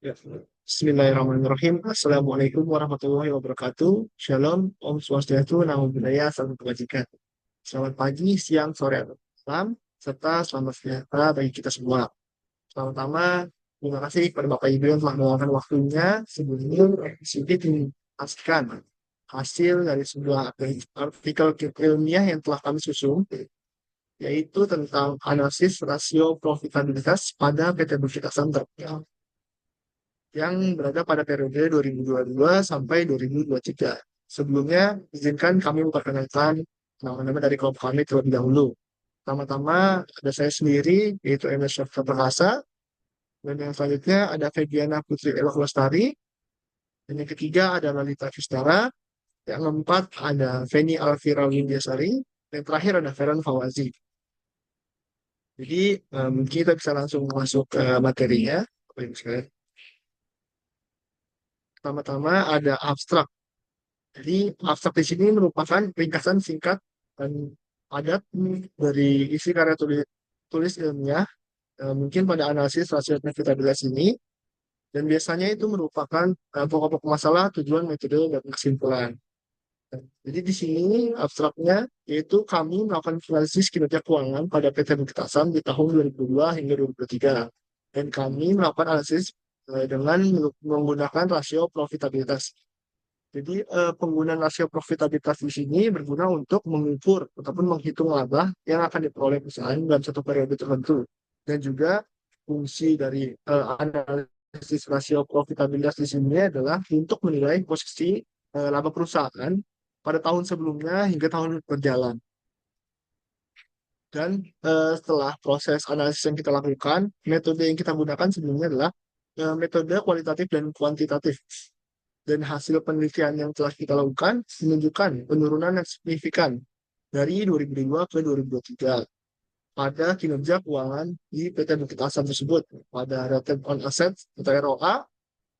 Ya. Bismillahirrahmanirrahim. Assalamualaikum warahmatullahi wabarakatuh. Shalom, Om Swastiastu, Namo Buddhaya, Salam Kebajikan. Selamat pagi, siang, sore, atau malam, serta selamat sejahtera bagi kita semua. Pertama-tama, terima kasih kepada Bapak Ibu yang telah meluangkan waktunya. Sebelumnya, sedikit menjelaskan hasil dari sebuah artikel ilmiah yang telah kami susun, yaitu tentang analisis rasio profitabilitas pada PT Bukit Asam Terpel yang berada pada periode 2022 sampai 2023. Sebelumnya, izinkan kami memperkenalkan nama-nama dari kelompok kami terlebih dahulu. Pertama-tama ada saya sendiri, yaitu MS Syafra Perkasa, dan yang selanjutnya ada Febiana Putri Elok Lestari, dan yang ketiga ada Lalita Vistara, yang keempat ada Feni Alvira Windiasari, dan yang terakhir ada Feran Fawazi. Jadi, kita bisa langsung masuk ke materinya. Bapak Ibu sekalian. Pertama-tama ada abstrak. Jadi abstrak di sini merupakan ringkasan singkat dan padat dari isi karya tulis ilmiah, mungkin pada analisis rasio profitabilitas ini, dan biasanya itu merupakan pokok-pokok masalah, tujuan, metode, dan kesimpulan. Jadi di sini abstraknya yaitu kami melakukan analisis kinerja keuangan pada PT Bukit Asam di tahun 2002 hingga 2023. Dan kami melakukan analisis dengan menggunakan rasio profitabilitas. Jadi penggunaan rasio profitabilitas di sini berguna untuk mengukur ataupun menghitung laba yang akan diperoleh perusahaan dalam satu periode tertentu. Dan juga fungsi dari analisis rasio profitabilitas di sini adalah untuk menilai posisi laba perusahaan pada tahun sebelumnya hingga tahun berjalan. Dan setelah proses analisis yang kita lakukan, metode yang kita gunakan sebelumnya adalah metode kualitatif dan kuantitatif. Dan hasil penelitian yang telah kita lakukan menunjukkan penurunan yang signifikan dari 2002 ke 2023 pada kinerja keuangan di PT Bukit Asam tersebut, pada return on assets atau ROA,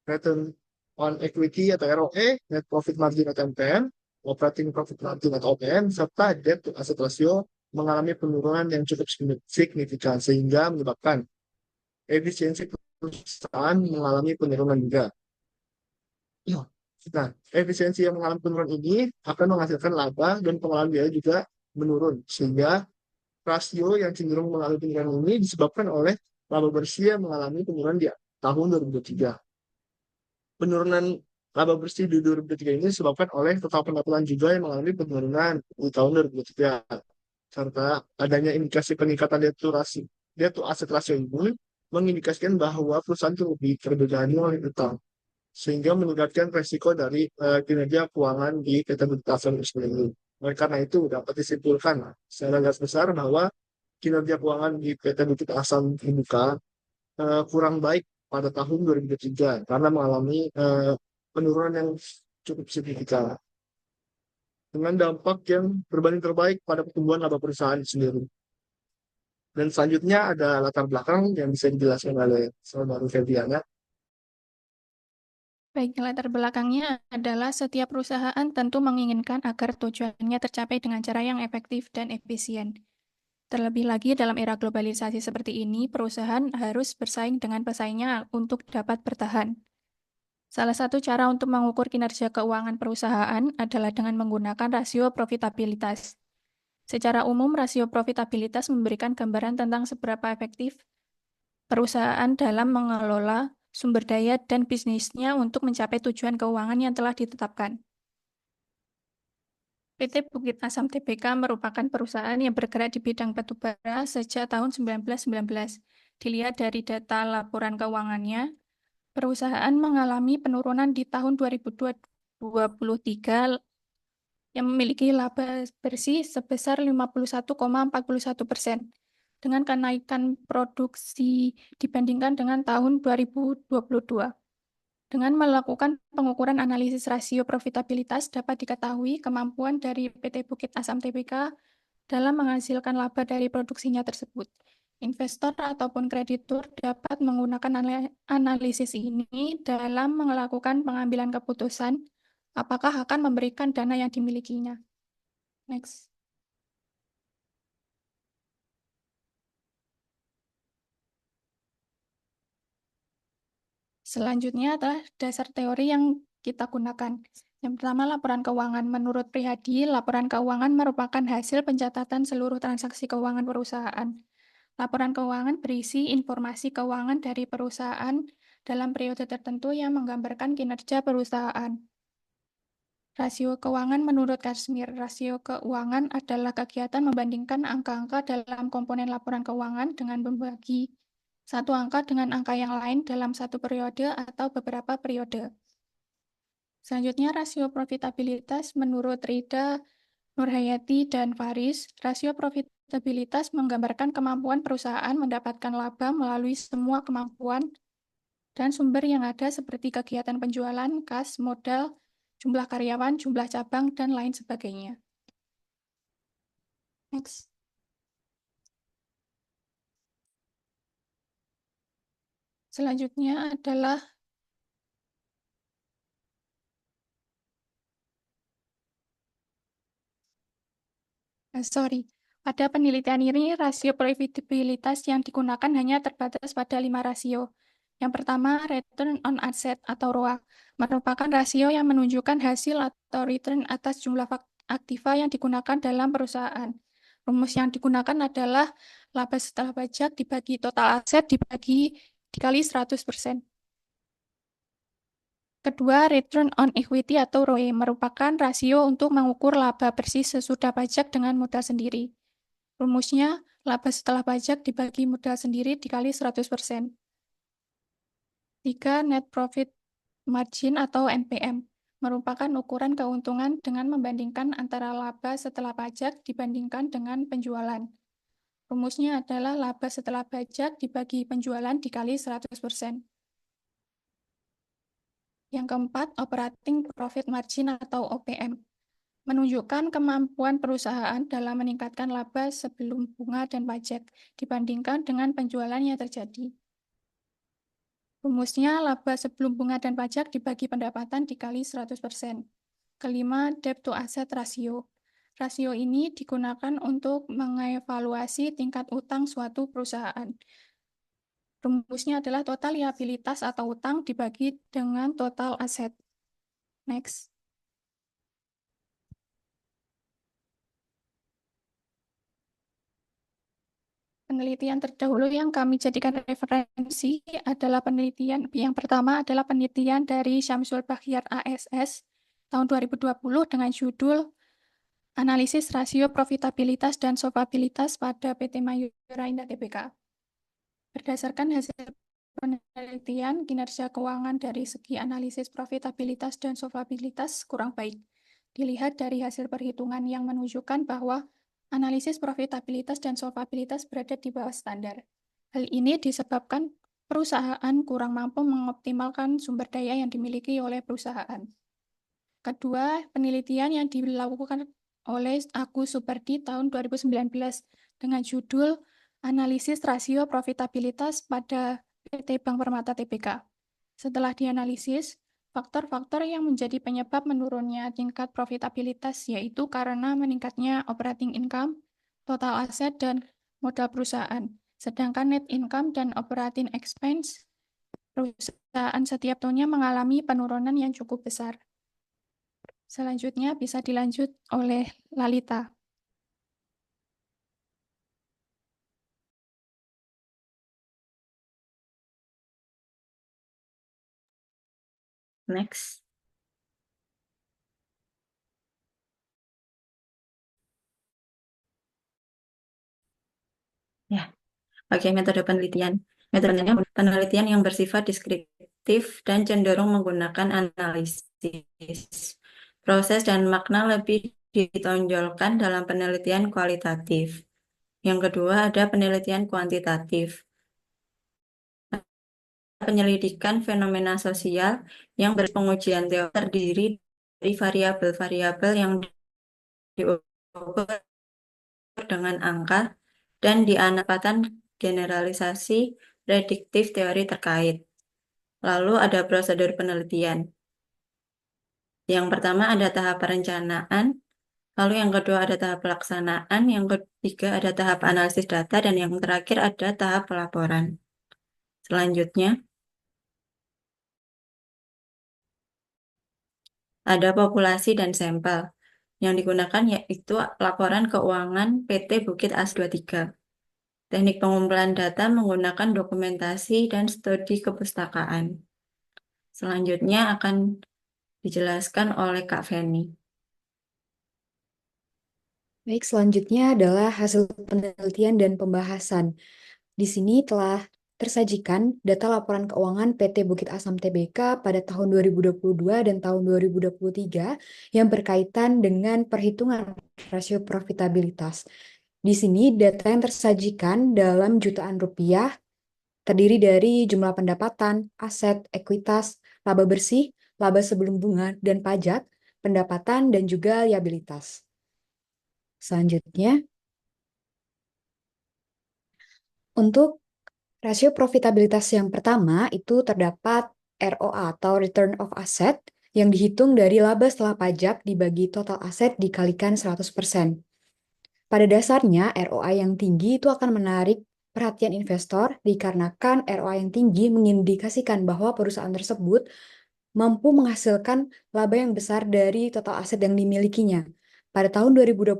return on equity atau ROE, net profit margin atau NPM, operating profit margin atau OPM, serta debt to asset ratio mengalami penurunan yang cukup signifikan sehingga menyebabkan efisiensi perusahaan mengalami penurunan juga. Nah, efisiensi yang mengalami penurunan ini akan menghasilkan laba dan pengelolaan biaya juga menurun. Sehingga rasio yang cenderung mengalami penurunan ini disebabkan oleh laba bersih yang mengalami penurunan di tahun 2023. Penurunan laba bersih di 2023 ini disebabkan oleh total pendapatan juga yang mengalami penurunan di tahun 2023. Serta adanya indikasi peningkatan debt to asset ratio ini mengindikasikan bahwa perusahaan itu lebih terbebani oleh utang sehingga meningkatkan resiko dari kinerja keuangan di PT Bintang ini. Oleh karena itu, dapat disimpulkan secara garis besar bahwa kinerja keuangan di PT Bukit Asam Terbuka kurang baik pada tahun 2023 karena mengalami penurunan yang cukup signifikan dengan dampak yang berbanding terbaik pada pertumbuhan laba perusahaan sendiri. Dan selanjutnya ada latar belakang yang bisa dijelaskan oleh Saudara Febiana. Baik, latar belakangnya adalah setiap perusahaan tentu menginginkan agar tujuannya tercapai dengan cara yang efektif dan efisien. Terlebih lagi dalam era globalisasi seperti ini, perusahaan harus bersaing dengan pesaingnya untuk dapat bertahan. Salah satu cara untuk mengukur kinerja keuangan perusahaan adalah dengan menggunakan rasio profitabilitas. Secara umum, rasio profitabilitas memberikan gambaran tentang seberapa efektif perusahaan dalam mengelola sumber daya dan bisnisnya untuk mencapai tujuan keuangan yang telah ditetapkan. PT Bukit Asam Tbk merupakan perusahaan yang bergerak di bidang batubara sejak tahun 1919. Dilihat dari data laporan keuangannya, perusahaan mengalami penurunan di tahun 2023 yang memiliki laba bersih sebesar 51,41%. Dengan kenaikan produksi dibandingkan dengan tahun 2022. Dengan melakukan pengukuran analisis rasio profitabilitas dapat diketahui kemampuan dari PT Bukit Asam Tbk dalam menghasilkan laba dari produksinya tersebut. Investor ataupun kreditur dapat menggunakan analisis ini dalam melakukan pengambilan keputusan apakah akan memberikan dana yang dimilikinya. Next. Selanjutnya adalah dasar teori yang kita gunakan. Yang pertama, laporan keuangan. Menurut Prihadi, laporan keuangan merupakan hasil pencatatan seluruh transaksi keuangan perusahaan. Laporan keuangan berisi informasi keuangan dari perusahaan dalam periode tertentu yang menggambarkan kinerja perusahaan. Rasio keuangan menurut Kashmir. Rasio keuangan adalah kegiatan membandingkan angka-angka dalam komponen laporan keuangan dengan membagi satu angka dengan angka yang lain dalam satu periode atau beberapa periode. Selanjutnya, rasio profitabilitas menurut Rida, Nurhayati, dan Faris. Rasio profitabilitas menggambarkan kemampuan perusahaan mendapatkan laba melalui semua kemampuan dan sumber yang ada seperti kegiatan penjualan, kas, modal, jumlah karyawan, jumlah cabang, dan lain sebagainya. Next. Selanjutnya adalah pada penelitian ini rasio profitabilitas yang digunakan hanya terbatas pada 5 rasio. Yang pertama, return on asset atau ROA, merupakan rasio yang menunjukkan hasil atau return atas jumlah aktiva yang digunakan dalam perusahaan. Rumus yang digunakan adalah laba setelah pajak dibagi total aset dikali 100%. Kedua, return on equity atau ROE merupakan rasio untuk mengukur laba bersih sesudah pajak dengan modal sendiri. Rumusnya, laba setelah pajak dibagi modal sendiri dikali 100%. 3. Net profit margin atau NPM merupakan ukuran keuntungan dengan membandingkan antara laba setelah pajak dibandingkan dengan penjualan. Rumusnya adalah laba setelah pajak dibagi penjualan dikali 100%. Yang keempat, operating profit margin atau OPM menunjukkan kemampuan perusahaan dalam meningkatkan laba sebelum bunga dan pajak dibandingkan dengan penjualan yang terjadi. Rumusnya, laba sebelum bunga dan pajak dibagi pendapatan dikali 100%. Kelima, debt to asset ratio. Rasio ini digunakan untuk mengevaluasi tingkat utang suatu perusahaan. Rumusnya adalah total liabilitas atau utang dibagi dengan total aset. Next. Penelitian terdahulu yang kami jadikan referensi adalah penelitian yang pertama adalah penelitian dari Syamsul Bakhyar ASS tahun 2020 dengan judul Analisis Rasio Profitabilitas dan Solvabilitas pada PT Mayura Indah Tbk. Berdasarkan hasil penelitian, kinerja keuangan dari segi analisis profitabilitas dan solvabilitas kurang baik. Dilihat dari hasil perhitungan yang menunjukkan bahwa analisis profitabilitas dan solvabilitas berada di bawah standar. Hal ini disebabkan perusahaan kurang mampu mengoptimalkan sumber daya yang dimiliki oleh perusahaan. Kedua, penelitian yang dilakukan oleh Agus Supardi tahun 2019 dengan judul Analisis Rasio Profitabilitas pada PT Bank Permata Tbk. Setelah dianalisis, faktor-faktor yang menjadi penyebab menurunnya tingkat profitabilitas yaitu karena meningkatnya operating income, total aset, dan modal perusahaan. Sedangkan net income dan operating expense perusahaan setiap tahunnya mengalami penurunan yang cukup besar. Selanjutnya bisa dilanjut oleh Lalita. Next. Ya, pakai metode penelitian. Metode penelitian yang bersifat deskriptif dan cenderung menggunakan analisis. Proses dan makna lebih ditonjolkan dalam penelitian kualitatif. Yang kedua ada penelitian kuantitatif. Penyelidikan fenomena sosial yang berpengujian teori terdiri dari variabel-variabel yang diukur dengan angka dan dianapatan generalisasi prediktif teori terkait. Lalu ada prosedur penelitian. Yang pertama ada tahap perencanaan, lalu yang kedua ada tahap pelaksanaan, yang ketiga ada tahap analisis data, dan yang terakhir ada tahap pelaporan. Selanjutnya, ada populasi dan sampel. Yang digunakan yaitu laporan keuangan PT Bukit As 23. Teknik pengumpulan data menggunakan dokumentasi dan studi kepustakaan. Selanjutnya akan dijelaskan oleh Kak Feni. Baik, selanjutnya adalah hasil penelitian dan pembahasan. Di sini telah tersajikan data laporan keuangan PT Bukit Asam Tbk pada tahun 2022 dan tahun 2023 yang berkaitan dengan perhitungan rasio profitabilitas. Di sini data yang tersajikan dalam jutaan rupiah terdiri dari jumlah pendapatan, aset, ekuitas, laba bersih, laba sebelum bunga dan pajak, pendapatan, dan juga liabilitas. Selanjutnya, untuk rasio profitabilitas yang pertama itu terdapat ROA atau Return of Asset yang dihitung dari laba setelah pajak dibagi total aset dikalikan 100%. Pada dasarnya, ROA yang tinggi itu akan menarik perhatian investor dikarenakan ROA yang tinggi mengindikasikan bahwa perusahaan tersebut mampu menghasilkan laba yang besar dari total aset yang dimilikinya. Pada tahun 2022,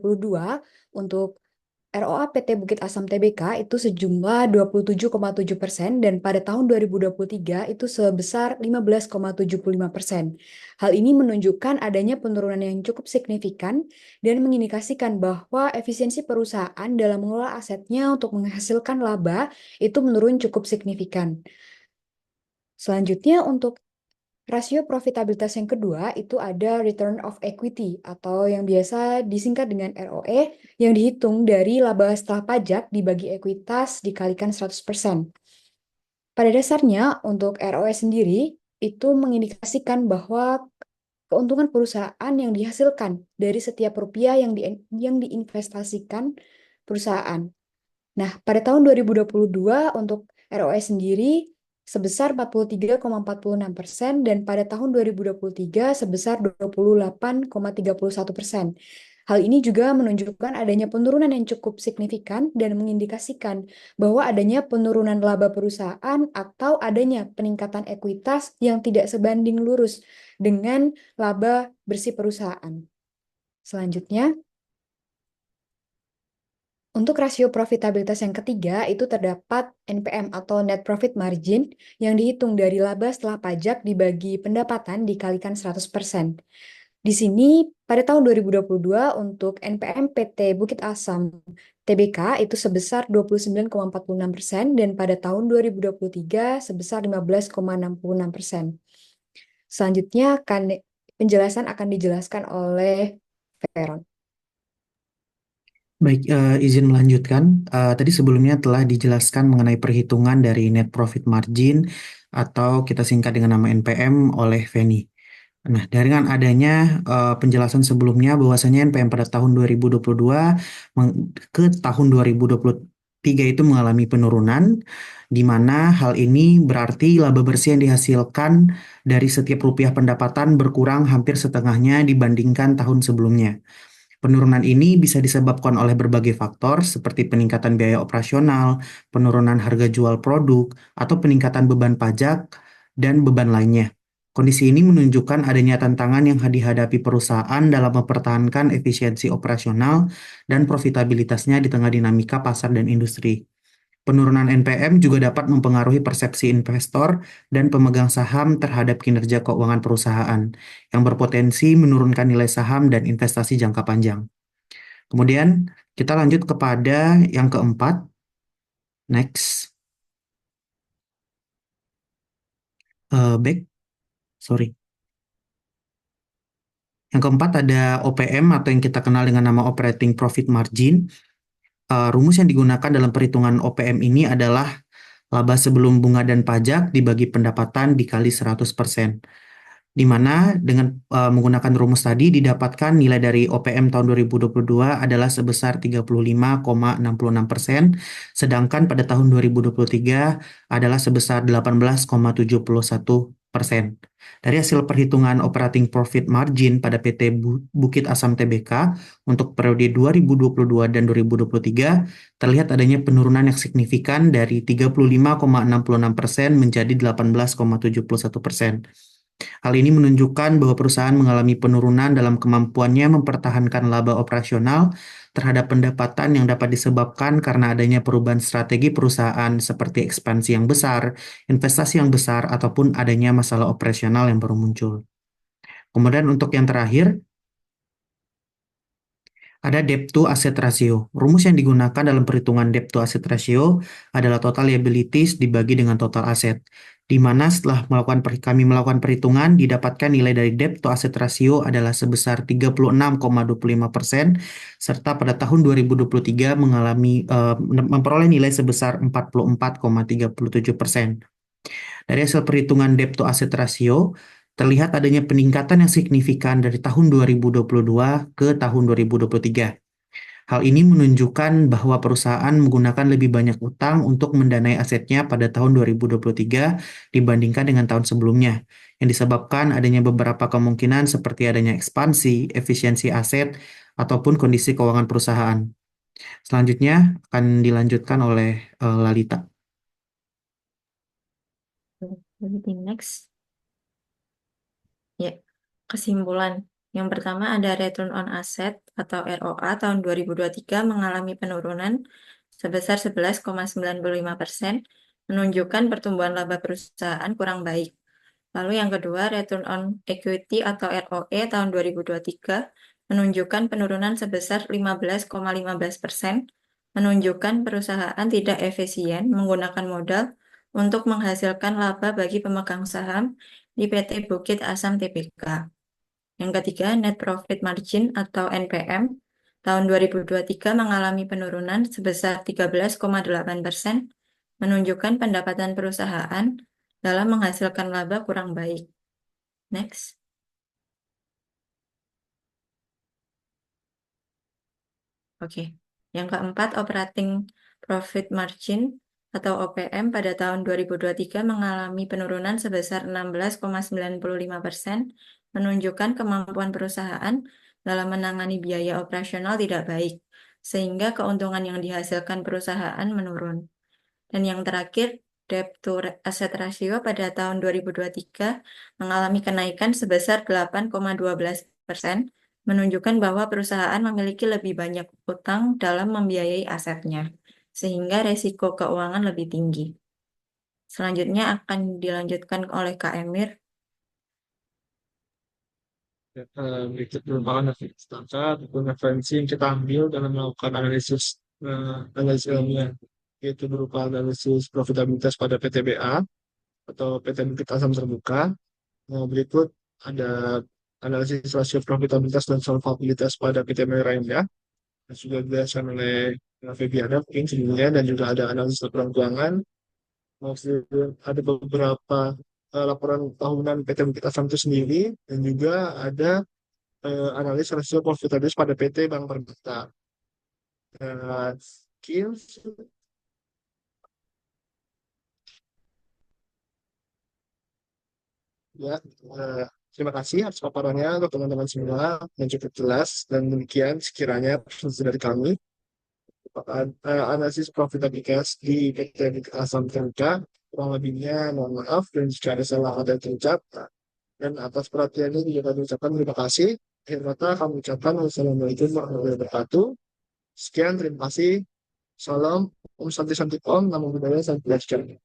untuk ROA PT Bukit Asam Tbk itu sejumlah 27,7% dan pada tahun 2023 itu sebesar 15,75%. Hal ini menunjukkan adanya penurunan yang cukup signifikan dan mengindikasikan bahwa efisiensi perusahaan dalam mengelola asetnya untuk menghasilkan laba itu menurun cukup signifikan. Selanjutnya untuk rasio profitabilitas yang kedua itu ada return of equity atau yang biasa disingkat dengan ROE yang dihitung dari laba setelah pajak dibagi ekuitas dikalikan 100%. Pada dasarnya untuk ROE sendiri itu mengindikasikan bahwa keuntungan perusahaan yang dihasilkan dari setiap rupiah yang diinvestasikan perusahaan. Nah, pada tahun 2022 untuk ROE sendiri sebesar 43,46% dan pada tahun 2023 sebesar 28,31%. Hal ini juga menunjukkan adanya penurunan yang cukup signifikan dan mengindikasikan bahwa adanya penurunan laba perusahaan atau adanya peningkatan ekuitas yang tidak sebanding lurus dengan laba bersih perusahaan. Selanjutnya, untuk rasio profitabilitas yang ketiga, itu terdapat NPM atau Net Profit Margin yang dihitung dari laba setelah pajak dibagi pendapatan dikalikan 100%. Di sini, pada tahun 2022 untuk NPM PT Bukit Asam Tbk itu sebesar 29,46% dan pada tahun 2023 sebesar 15,66%. Selanjutnya, penjelasan akan dijelaskan oleh Veron. Baik, izin melanjutkan. Tadi sebelumnya telah dijelaskan mengenai perhitungan dari net profit margin atau kita singkat dengan nama NPM oleh Feni. Nah, dengan adanya penjelasan sebelumnya bahwasanya NPM pada tahun 2022 ke tahun 2023 itu mengalami penurunan, di mana hal ini berarti laba bersih yang dihasilkan dari setiap rupiah pendapatan berkurang hampir setengahnya dibandingkan tahun sebelumnya. Penurunan ini bisa disebabkan oleh berbagai faktor seperti peningkatan biaya operasional, penurunan harga jual produk, atau peningkatan beban pajak dan beban lainnya. Kondisi ini menunjukkan adanya tantangan yang dihadapi perusahaan dalam mempertahankan efisiensi operasional dan profitabilitasnya di tengah dinamika pasar dan industri. Penurunan NPM juga dapat mempengaruhi persepsi investor dan pemegang saham terhadap kinerja keuangan perusahaan, yang berpotensi menurunkan nilai saham dan investasi jangka panjang. Kemudian, kita lanjut kepada yang keempat. Next. Sorry. Yang keempat ada OPM atau yang kita kenal dengan nama Operating Profit Margin. Rumus yang digunakan dalam perhitungan OPM ini adalah laba sebelum bunga dan pajak dibagi pendapatan dikali 100%. Di mana dengan menggunakan rumus tadi didapatkan nilai dari OPM tahun 2022 adalah sebesar 35,66%, sedangkan pada tahun 2023 adalah sebesar 18,71%. Dari hasil perhitungan operating profit margin pada PT Bukit Asam Tbk untuk periode 2022 dan 2023 terlihat adanya penurunan yang signifikan dari 35,66% menjadi 18,71%. Hal ini menunjukkan bahwa perusahaan mengalami penurunan dalam kemampuannya mempertahankan laba operasional terhadap pendapatan yang dapat disebabkan karena adanya perubahan strategi perusahaan seperti ekspansi yang besar, investasi yang besar, ataupun adanya masalah operasional yang baru muncul. Kemudian untuk yang terakhir, ada debt to asset ratio. Rumus yang digunakan dalam perhitungan debt to asset ratio adalah total liabilities dibagi dengan total aset. Di mana setelah kami melakukan perhitungan, didapatkan nilai dari debt to asset ratio adalah sebesar 36,25%, serta pada tahun 2023 memperoleh nilai sebesar 44,37%. Dari hasil perhitungan debt to asset ratio, terlihat adanya peningkatan yang signifikan dari tahun 2022 ke tahun 2023. Hal ini menunjukkan bahwa perusahaan menggunakan lebih banyak utang untuk mendanai asetnya pada tahun 2023 dibandingkan dengan tahun sebelumnya, yang disebabkan adanya beberapa kemungkinan seperti adanya ekspansi, efisiensi aset, ataupun kondisi keuangan perusahaan. Selanjutnya akan dilanjutkan oleh Lalita. Jadi next. Ya, kesimpulan. Yang pertama ada return on asset atau ROA tahun 2023 mengalami penurunan sebesar 11,95%, menunjukkan pertumbuhan laba perusahaan kurang baik. Lalu yang kedua, return on equity atau ROE tahun 2023 menunjukkan penurunan sebesar 15,15%, menunjukkan perusahaan tidak efisien menggunakan modal untuk menghasilkan laba bagi pemegang saham di PT Bukit Asam Tbk. Yang ketiga, net profit margin atau NPM tahun 2023 mengalami penurunan sebesar 13,8%, menunjukkan pendapatan perusahaan dalam menghasilkan laba kurang baik. Next. Oke. Yang keempat, operating profit margin atau OPM pada tahun 2023 mengalami penurunan sebesar 16,95%, menunjukkan kemampuan perusahaan dalam menangani biaya operasional tidak baik, sehingga keuntungan yang dihasilkan perusahaan menurun. Dan yang terakhir, debt to asset ratio pada tahun 2023 mengalami kenaikan sebesar 8,12%, menunjukkan bahwa perusahaan memiliki lebih banyak utang dalam membiayai asetnya, sehingga resiko keuangan lebih tinggi. Selanjutnya akan dilanjutkan oleh Kak Emir. Berikut merupakan data ataupun referensi yang kita ambil dalam melakukan analisis ilmiah, yaitu berupa analisis profitabilitas pada PTBA atau PT Bukit Asam Terbuka. Berikut ada analisis rasio profitabilitas dan solvabilitas pada PT Merah Indah, yang sudah dijelaskan oleh Febiana mungkin sebelumnya, dan juga ada analisis laporan keuangan. Maksudnya ada beberapa laporan tahunan PT Bukit Asam itu sendiri, dan juga ada analis rasio profitabilitas pada PT Bank Permata. Skills ya, terima kasih atas paparannya untuk teman-teman semua yang cukup jelas, dan demikian sekiranya presentasi dari kami. Analisis profitabilitas di PT Bukit Asam Tbk, kurang lebihnya mohon maaf, dan jika ada salah ada terucap, dan atas perhatiannya juga kami ucapkan terima kasih. Akhir kata kami ucapkan wassalamualaikum warahmatullahi wabarakatuh. Sekian, terima kasih. Salam, Om Santi Santi Om, Namo Buddhaya, Salam Kebajikan.